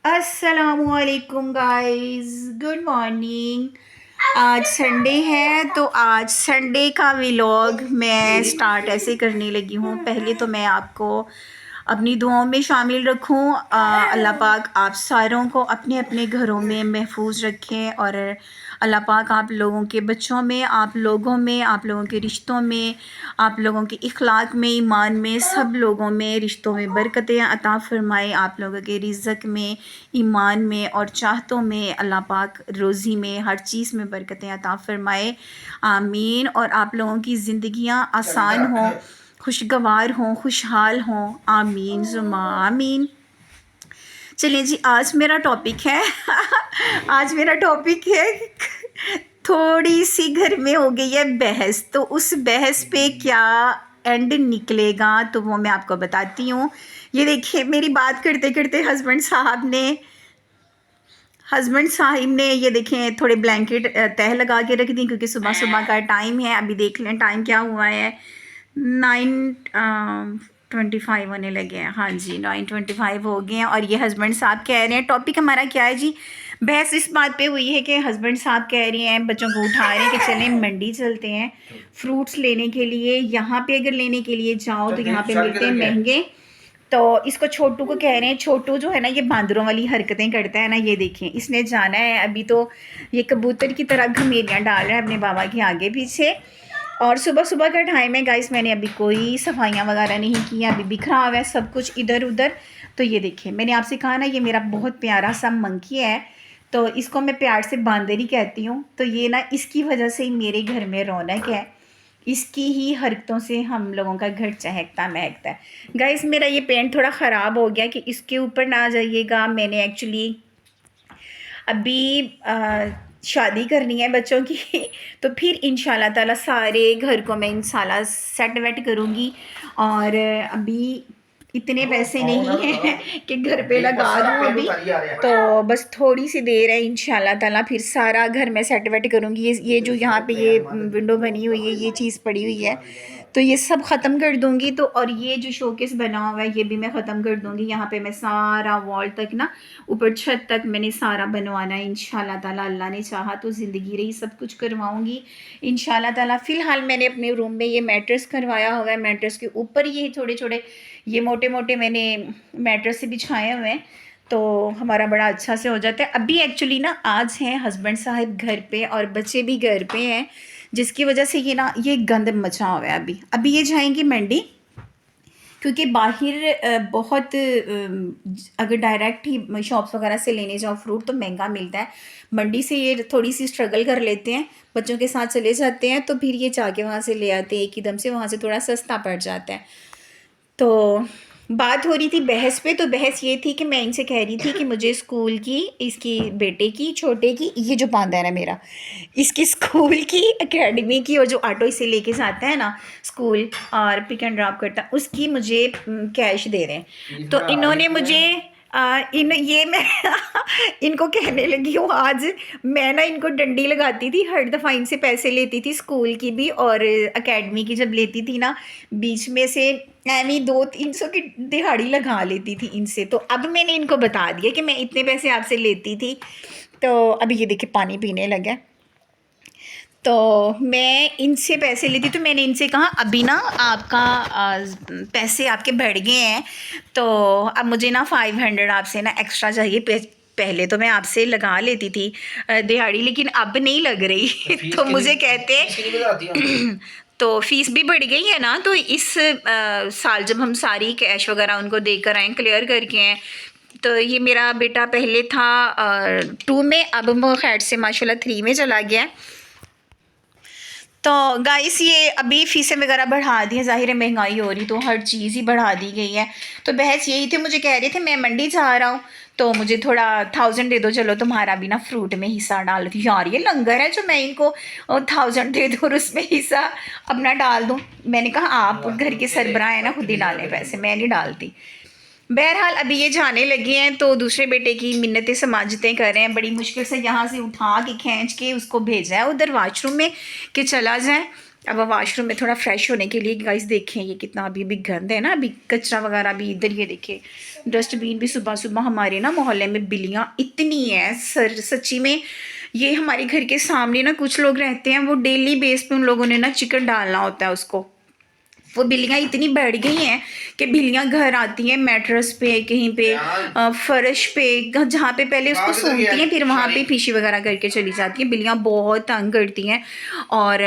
अस्सलामुअलैकुम guys, good morning. आज Sunday है तो आज संडे का व्लॉग मैं स्टार्ट ऐसे करने लगी हूँ। पहले तो मैं आपको अपनी दुआओं में शामिल रखूँ। अल्लाह पाक आप सारों को अपने अपने घरों में महफूज रखें और अल्लाह पाक आप लोगों के बच्चों में, आप लोगों में, आप लोगों के रिश्तों में, आप लोगों के इखलाक में, ईमान में, सब लोगों में रिश्तों में बरकतें अता फ़रमाए। आप लोगों के रिज़्क़ में, ईमान में और चाहतों में अल्लाह पाक रोज़ी में, हर चीज़ में बरकतें अता फ़रमाए, आमीन। और आप लोगों की ज़िंदगियाँ आसान हों, खुशगवार हों, खुशहाल हों, आमीन ज़ुम्मा आमीन। चलिए जी, आज मेरा टॉपिक है आज मेरा टॉपिक है थोड़ी सी घर में हो गई है बहस, तो उस बहस पे क्या एंड निकलेगा तो वो मैं आपको बताती हूँ। ये देखिए, मेरी बात करते करते हस्बैंड साहिब ने ये देखें थोड़े ब्लैंकेट तह लगा के रख दी, क्योंकि सुबह सुबह का टाइम है। अभी देख लें टाइम क्या हुआ है, 9:25 होने लगे हैं। हाँ जी, 9:25 हो गए हैं। और ये हस्बैंड साहब कह रहे हैं, टॉपिक हमारा क्या है जी, बहस इस बात पे हुई है कि हस्बैंड साहब कह रहे हैं, बच्चों को उठा रहे हैं कि चलें मंडी चलते हैं फ्रूट्स लेने के लिए। यहाँ पे अगर लेने के लिए जाओ तो यहाँ पे मिलते हैं महंगे। तो इसको छोटू को कह रहे हैं, छोटू जो है ना ये बांदरों वाली हरकतें करता है ना, ये देखें इसने जाना है अभी तो ये कबूतर की तरह घमेलियाँ डाल रहा है अपने बाबा के आगे पीछे। और सुबह सुबह का टाइम है गाइस, मैंने अभी कोई सफाइयाँ वगैरह नहीं की, अभी बिखरा हुआ है सब कुछ इधर उधर। तो ये देखिए, मैंने आपसे कहा ना ये मेरा बहुत प्यारा सा मंकी है, तो इसको मैं प्यार से बांदर ही कहती हूँ। तो ये ना इसकी वजह से ही मेरे घर में रौनक है, इसकी ही हरकतों से हम लोगों का घर चहकता महकता है। गाइस, मेरा ये पेंट थोड़ा ख़राब हो गया कि इसके ऊपर ना आ जाइएगा। मैंने एक्चुअली अभी शादी करनी है बच्चों की तो फिर इंशाल्लाह ताला सारे घर को मैं इंशाल्लाह सेट वेट करूँगी। और अभी इतने पैसे नहीं हैं कि घर पे लगा दूँ अभी, तो बस थोड़ी सी देर है, इंशाल्लाह ताला फिर सारा घर में सेट वेट करूँगी। ये जो यहाँ पे ये विंडो बनी हुई है, ये चीज़ पड़ी हुई है, तो ये सब ख़त्म कर दूँगी। तो और ये जो शोकेस बना हुआ है ये भी मैं ख़त्म कर दूँगी। यहाँ पे मैं सारा वॉल तक ना, ऊपर छत तक मैंने सारा बनवाना है इंशाल्लाह ताला। अल्लाह ने चाहा तो ज़िंदगी रही सब कुछ करवाऊँगी इंशाल्लाह ताला। फ़िलहाल मैंने अपने रूम में ये मैट्रेस करवाया हुआ है, मैट्रेस के ऊपर ये थोड़े छोटे ये मोटे मोटे मैंने मैट्रेस से बिछाए हुए हैं, तो हमारा बड़ा अच्छा से हो जाता है। अभी एक्चुअली ना आज हैं हस्बैंड साहब घर पे और बच्चे भी घर पे हैं, जिसकी वजह से ये ना ये गंद मचा हुआ है। अभी ये जाएंगी मंडी, क्योंकि बाहर बहुत अगर डायरेक्ट ही शॉप्स वगैरह से लेने जाओ फ्रूट तो महंगा मिलता है। मंडी से ये थोड़ी सी स्ट्रगल कर लेते हैं, बच्चों के साथ चले जाते हैं, तो फिर ये जाके वहाँ से ले आते हैं एक ही दम से, वहाँ से थोड़ा सस्ता पड़ जाता है। तो बात हो रही थी बहस पे, तो बहस ये थी कि मैं इनसे कह रही थी कि मुझे स्कूल की, इसकी बेटे की, छोटे की, ये जो बांधा है ना मेरा, इसकी स्कूल की, एकेडमी की, और जो ऑटो इसे लेके जाता है ना स्कूल और पिक एंड ड्रॉप करता है, उसकी मुझे कैश दे रहे हैं। तो इन्होंने मुझे मैं इनको कहने लगी हूँ आज, मैं ना इनको डंडी लगाती थी, हर दफ़ा इनसे पैसे लेती थी स्कूल की भी और एकेडमी की जब लेती थी ना, बीच में से एवी 200-300 की दिहाड़ी लगा लेती थी इनसे। तो अब मैंने इनको बता दिया कि मैं इतने पैसे आपसे लेती थी। तो अभी ये देखिए पानी पीने लगा, तो मैं इनसे पैसे लेती, तो मैंने इनसे कहा अभी ना आपका पैसे आपके बढ़ गए हैं, तो अब मुझे ना 500 आपसे ना एक्स्ट्रा चाहिए। पहले तो मैं आपसे लगा लेती थी दिहाड़ी, लेकिन अब नहीं लग रही तो मुझे कहते तो फीस भी बढ़ गई है ना, तो इस साल जब हम सारी कैश वगैरह उनको देकर आए, क्लियर करके आए, तो ये मेरा बेटा पहले था 2 में, अब वो खैर से माशाल्लाह 3 में चला गया है। तो गाइस ये अभी फ़ीसें वगैरह बढ़ा दी हैं, ज़ाहिर है महंगाई हो रही तो हर चीज़ ही बढ़ा दी गई है। तो बहस यही थी, मुझे कह रहे थे मैं मंडी जा रहा हूँ तो मुझे थोड़ा 1000 दे दो, चलो तुम्हारा भी ना फ्रूट में हिस्सा डाल दो। यार ये लंगर है जो मैं इनको 1000 दे दूँ और उसमें हिस्सा अपना डाल दूँ। मैंने कहा आप घर के सरबराह हैं ना, खुद ही डालें पैसे, मैं नहीं डालती। बहरहाल अभी ये जाने लगे हैं, तो दूसरे बेटे की मिन्नतें समाजतें कर रहे हैं, बड़ी मुश्किल से यहाँ से उठा के खींच के उसको भेजा है उधर वॉशरूम में कि चला जाए। अब वॉशरूम में थोड़ा फ्रेश होने के लिए गाइस देखें ये कितना अभी भी गंद है ना, अभी कचरा वगैरह भी इधर, ये देखें डस्टबिन भी सुबह सुबह। हमारे ना मोहल्ले में बिल्लियाँ इतनी हैं सच्ची में। ये हमारे घर के सामने ना कुछ लोग रहते हैं, वो डेली बेस पे उन लोगों ने ना चिकन डालना होता है उसको। वो बिल्लियाँ इतनी बढ़ गई हैं कि बिल्लियाँ घर आती हैं मैट्रेस पे, कहीं पे फर्श पे, जहाँ पे पहले उसको सूंघती हैं फिर वहाँ पे पीछे वगैरह करके चली जाती हैं। बिल्लियाँ बहुत तंग करती हैं। और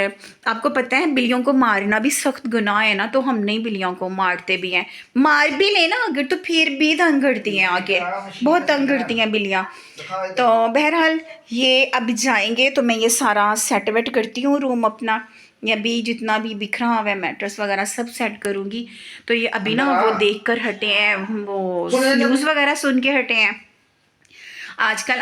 आपको पता है बिल्लियों को मारना भी सख्त गुनाह है ना, तो हम नहीं बिल्लियों को मारते भी हैं। मार भी लेना अगर तो फिर भी तंग करती हैं, आगे बहुत तंग करती हैं बिल्लियाँ। तो बहरहाल ये अब जाएंगे तो मैं ये सारा सेट वेट करती हूँ रूम अपना, या भी जितना भी बिखरा हुआ है मैट्रेस वगैरह सब सेट करूँगी। तो ये अभी ना वो देख कर हटे हैं, वो न्यूज़ वगैरह सुन के हटे हैं आजकल।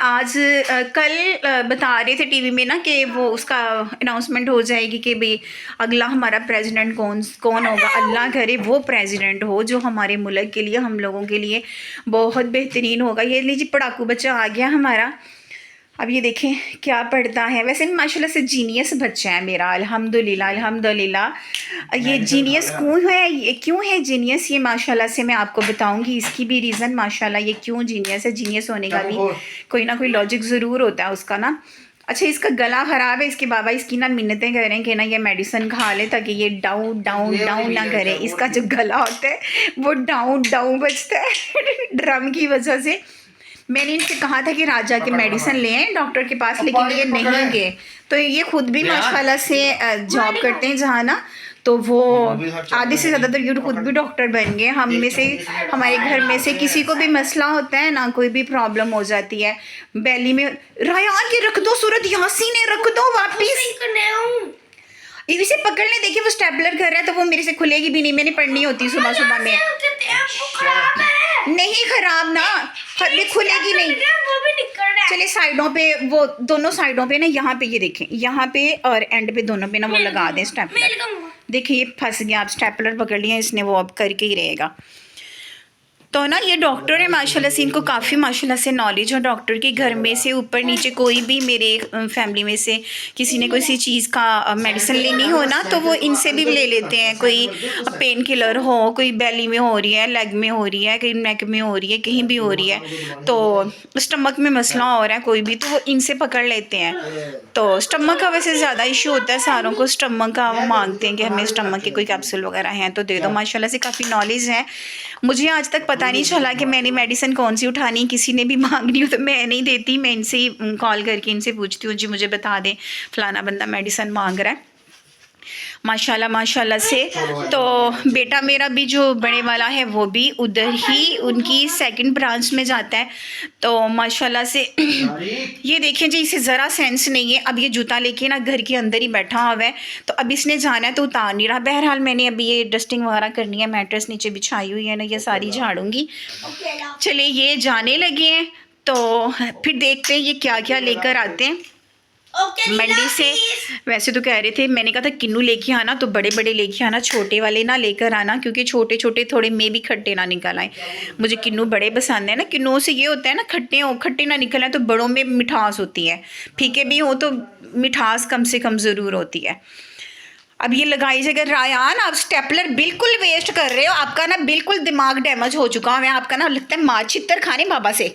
कल बता रहे थे टीवी में ना कि वो उसका अनाउंसमेंट हो जाएगी कि भाई अगला हमारा प्रेसिडेंट कौन होगा। अल्लाह करे वो प्रेसिडेंट हो जो हमारे मुल्क के लिए, हम लोगों के लिए बहुत बेहतरीन होगा। ये लीजिए पढ़ाकू बच्चा आ गया हमारा। अब ये देखें क्या पढ़ता है। वैसे माशाल्लाह से जीनियस बच्चा है मेरा, अल्हम्दुलिल्लाह अल्हम्दुलिल्लाह। ये जीनियस क्यों है जीनियस, ये माशाल्लाह से मैं आपको बताऊंगी इसकी भी रीज़न। माशाल्लाह ये क्यों जीनियस है, जीनियस होने का भी कोई ना कोई लॉजिक ज़रूर होता है उसका ना। अच्छा इसका गला ख़राब है, इसके बाबा इसकी ना मिन्नतें करें कि ना ये मेडिसिन खा ले ताकि ये डाउन डाउन डाउन ना करे। इसका जो गला होता है वो डाउन डाउन बजता है ड्रम की वजह से। मैंने इनसे कहा था कि राजा के मेडिसिन ले आए डॉक्टर के पास, लेकिन ये नहीं गए। तो ये खुद भी माशाल्लाह से जॉब करते हैं जहाँ ना, तो वो आधे से ज़्यादातर ये खुद भी डॉक्टर बन गए। हम में से, हमारे घर में से किसी को भी मसला होता है ना, कोई भी प्रॉब्लम हो जाती है बैली में, रायान ये रख दो सूरत यासीन ने रख दो वापिस, इसे पकड़ ले। देखिए वो स्टेपलर कर रहा है तो वो मेरे से खुलेगी भी नहीं, मैंने पढ़नी होती है सुबह सुबह में। नहीं खराब ना, खुलेगी नहीं। चलिए साइडों पे, वो दोनों साइडों पे ना, यहाँ पे ये देखें, यहाँ पे और एंड पे दोनों पे ना वो लगा दें स्टेपलर। देखिए ये फंस गया, आप स्टेपलर पकड़ लिया इसने, वो अब करके ही रहेगा। तो ना ये डॉक्टर है माशाल्लाह से, इनको काफ़ी माशाल्लाह से नॉलेज है डॉक्टर की। घर में से ऊपर नीचे कोई भी मेरे फैमिली में से किसी ने कोई सी चीज़ का मेडिसिन लेनी हो ना, तो वो इनसे भी ले लेते हैं। कोई पेन किलर हो, कोई बेली में हो रही है, लेग में हो रही है, कहीं नेक में हो रही है, कहीं भी हो रही है, तो स्टमक में मसला हो रहा है कोई भी, तो वो इनसे पकड़ लेते हैं। तो स्टमक का वैसे ज़्यादा इशू होता है सारों को, स्टमक का वो मांगते हैं कि हमें स्टमक के कोई कैप्सूल वगैरह हैं तो दे दो। माशाल्लाह से काफ़ी नॉलेज है। मुझे आज तक पता नहीं चला कि मैंने मेडिसिन कौन सी उठानी, किसी ने भी मांगनी हो तो मैं नहीं देती, मैं इनसे ही कॉल करके इनसे पूछती हूँ जी मुझे बता दें फ़लाना बंदा मेडिसिन मांग रहा है। माशाल्लाह माशाल्लाह से। तो बेटा मेरा भी जो बड़े वाला है वो भी उधर ही उनकी सेकंड ब्रांच में जाता है। तो माशाल्लाह से ये देखें जी, इसे ज़रा सेंस नहीं है। अब ये जूता लेके ना घर के अंदर ही बैठा हुआ है, तो अब इसने जाना है तो उतार नहीं रहा। बहरहाल मैंने अभी ये डस्टिंग वगैरह करनी है, मैट्रेस नीचे बिछाई हुई है ना, ये सारी झाड़ूंगी। चलिए ये जाने लगे हैं तो फिर देखते हैं ये क्या क्या लेकर आते हैं मंडी से। वैसे तो कह रहे थे, मैंने कहा था किन्नू लेके आना, तो बड़े बड़े लेके आना, छोटे वाले ना लेकर आना, क्योंकि छोटे छोटे थोड़े में भी खट्टे ना निकल आए। मुझे किन्नू बड़े पसंद है ना, किन्नू से ये होता है ना खट्टे ना निकल आए, तो बड़ों में मिठास होती है, फीके भी हो तो मिठास कम से कम ज़रूर होती है। अब ये लगाई जगह रायान, आप स्टेपलर बिल्कुल वेस्ट कर रहे हो, आपका ना बिल्कुल दिमाग डैमेज हो चुका है, आपका ना लगता है मार छित्तर खाने बाबा से।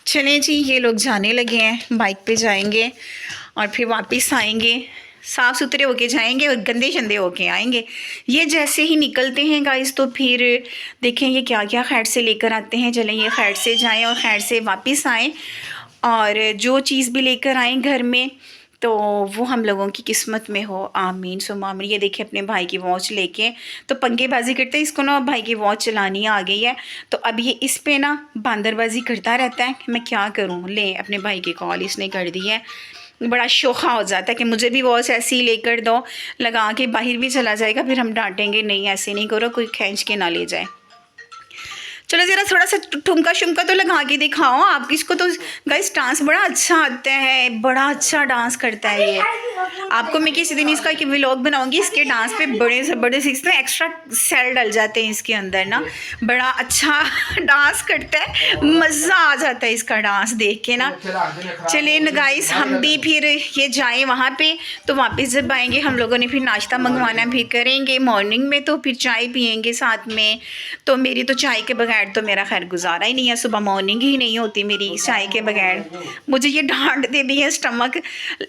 चलें जी, ये लोग जाने लगे हैं, बाइक पे जाएंगे और फिर वापस आएंगे, साफ़ सुथरे होके जाएंगे और गंदे शंदे होके आएंगे। ये जैसे ही निकलते हैं गाइस तो फिर देखें ये क्या क्या खैर से लेकर आते हैं। चलें ये खैर से जाएं और खैर से वापस आएँ, और जो चीज़ भी लेकर आएँ घर में तो वो हम लोगों की किस्मत में हो, आमीन सुम्मा आमीन। ये देखिए अपने भाई की वॉच लेके तो पंगेबाजी करते हैं, इसको ना भाई की वॉच चलानी आ गई है, तो अब ये इस पे ना बंदरबाजी करता रहता है कि मैं क्या करूं। ले अपने भाई की कॉल इसने कर दी है, बड़ा शोखा हो जाता है कि मुझे भी वॉच ऐसी लेकर दो, लगा के बाहर भी चला जाएगा, फिर हम डांटेंगे नहीं ऐसे नहीं करो, कोई खींच के ना ले जाए। चलो ज़रा थोड़ा सा ठुमका शुमका तो लगा के दिखाओ आप इसको। तो गाइस डांस बड़ा अच्छा आता है, बड़ा अच्छा डांस करता है ये। आपको मैं किसी दिन इसका एक व्लॉग बनाऊंगी। इसके डांस पे बड़े से बड़े इसमें एक्स्ट्रा सेल डल जाते हैं इसके अंदर ना, बड़ा अच्छा डांस करता है, मज़ा आ जाता है इसका डांस देख के ना। चलिए न गाइस हम भी फिर ये जाएँ वहाँ पे, तो वापस जब आएंगे हम लोगों ने फिर नाश्ता मंगवाना भी करेंगे मॉर्निंग में, तो फिर चाय पियेंगे साथ में। तो मेरी तो चाय के बगैर तो मेरा खैर गुजारा ही नहीं है, सुबह मॉर्निंग ही नहीं होती मेरी चाय के बगैर। मुझे ये डांटते भी है, स्टमक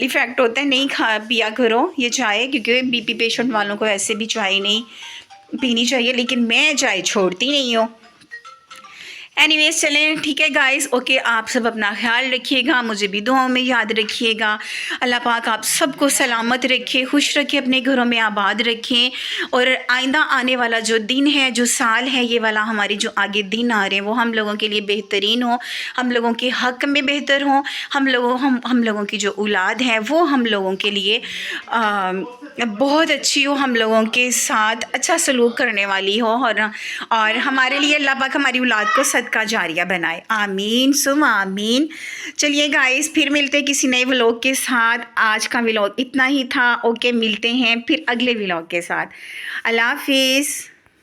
इफ़ेक्ट होता है, नहीं खा पिया करो ये चाय, क्योंकि बीपी पेशेंट वालों को ऐसे भी चाय नहीं पीनी चाहिए, लेकिन मैं चाय छोड़ती नहीं हूँ। एनीवेज चलें ठीक है गाइस, ओके। आप सब अपना ख्याल रखिएगा, मुझे भी दुआओं में याद रखिएगा। अल्लाह पाक आप सबको सलामत रखे, खुश रखे, अपने घरों में आबाद रखें। और आइंदा आने वाला जो दिन है, जो साल है, ये वाला हमारे जो आगे दिन आ रहे हैं वो हम लोगों के लिए बेहतरीन हो, हम लोगों के हक़ में बेहतर हो, हम लोगों की जो औलाद है वो हम लोगों के लिए बहुत अच्छी हो, हम लोगों के साथ अच्छा सलूक करने वाली हो, और हमारे लिए अल्लाह पाक हमारी औलाद को सदका जारिया बनाए। आमीन सुम आमीन। चलिए गाइस फिर मिलते हैं किसी नए व्लॉग के साथ। आज का व्लॉग इतना ही था, ओके। मिलते हैं फिर अगले व्लॉग के साथ। अल्लाह हाफिज़।